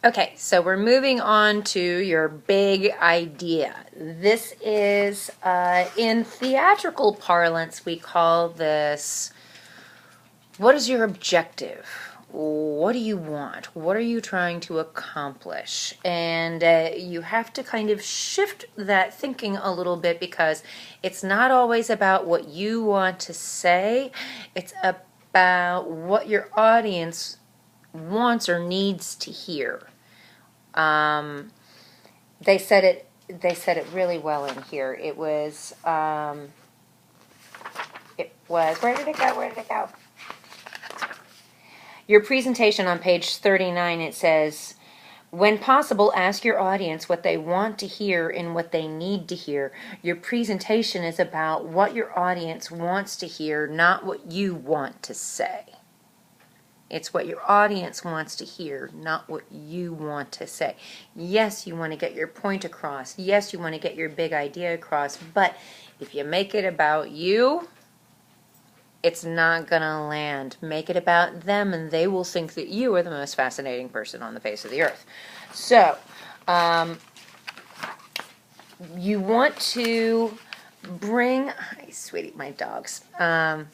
Okay, so we're moving on to your big idea. This is, in theatrical parlance, we call this, what is your objective? What do you want? What are you trying to accomplish? And you have to kind of shift that thinking a little bit, because it's not always about what you want to say. It's about what your audience wants or needs to hear. They said it. They said it really well in here. It was. It was. Where did it go? Where did it go? Your presentation on page 39. It says, when possible, ask your audience what they want to hear and what they need to hear. Your presentation is about what your audience wants to hear, not what you want to say. It's what your audience wants to hear, not what you want to say. Yes, you want to get your point across. Yes, you want to get your big idea across. But if you make it about you, it's not going to land. Make it about them, and they will think that you are the most fascinating person on the face of the earth. So, you want to bring... Hi, sweetie, my dogs. Hi,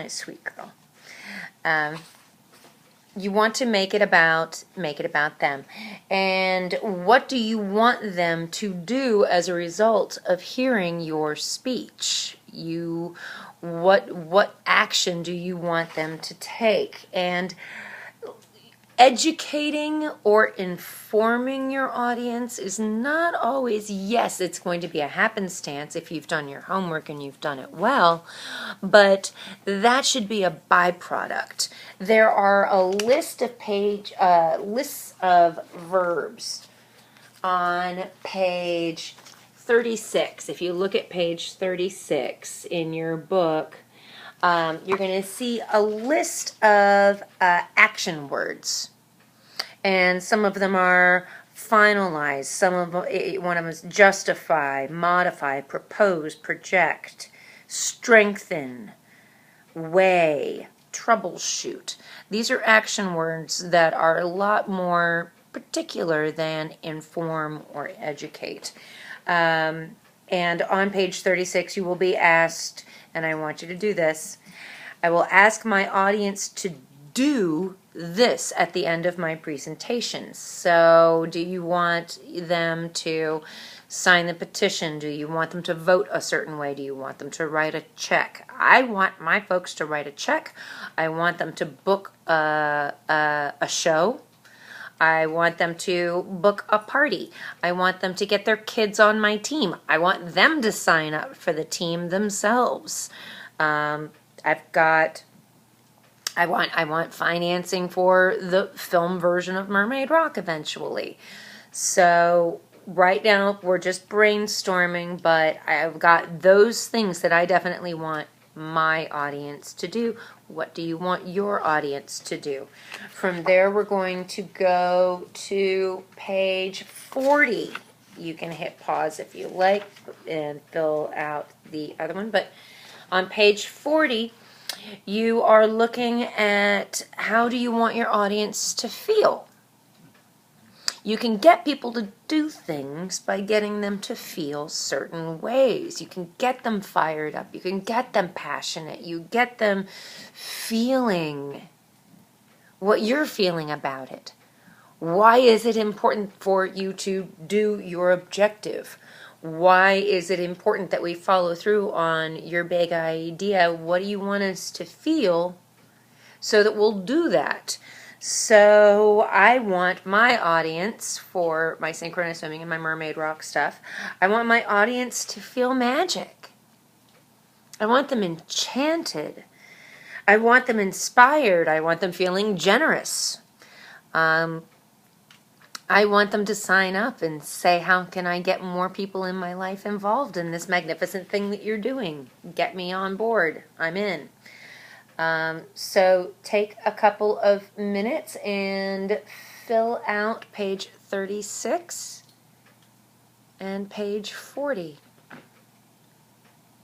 sweet girl. You want to make it about them. And what do you want them to do as a result of hearing your speech? What action do you want them to take? And educating or informing your audience is not always, yes, it's going to be a happenstance if you've done your homework and you've done it well, but that should be a byproduct. There are a list of lists of verbs on page 36. If you look at page 36 in your book, you're going to see a list of action words, and some of them are finalize. One of them is justify, modify, propose, project, strengthen, weigh, troubleshoot. These are action words that are a lot more particular than inform or educate. And on page 36, you will be asked, and I want you to do this, I will ask my audience to do this at the end of my presentation. So do you want them to sign the petition? Do you want them to vote a certain way? Do you want them to write a check? I want my folks to write a check. I want them to book a show. I want them to book a party. I want them to get their kids on my team. I want them to sign up for the team themselves. I want financing for the film version of Mermaid Rock eventually. So right now we're just brainstorming, but I've got those things that I definitely want my audience to do. What do you want your audience to do? From there, we're going to go to page 40. You can hit pause if you like and fill out the other one. But on page 40, you are looking at how do you want your audience to feel. You can get people to do things by getting them to feel certain ways. You can get them fired up. You can get them passionate. You get them feeling what you're feeling about it. Why is it important for you to do your objective? Why is it important that we follow through on your big idea? What do you want us to feel so that we'll do that? So I want my audience, for my synchronous swimming and my mermaid rock stuff, I want my audience to feel magic. I want them enchanted. I want them inspired. I want them feeling generous. I want them to sign up and say, how can I get more people in my life involved in this magnificent thing that you're doing? Get me on board. I'm in. So take a couple of minutes and fill out page 36 and page 40.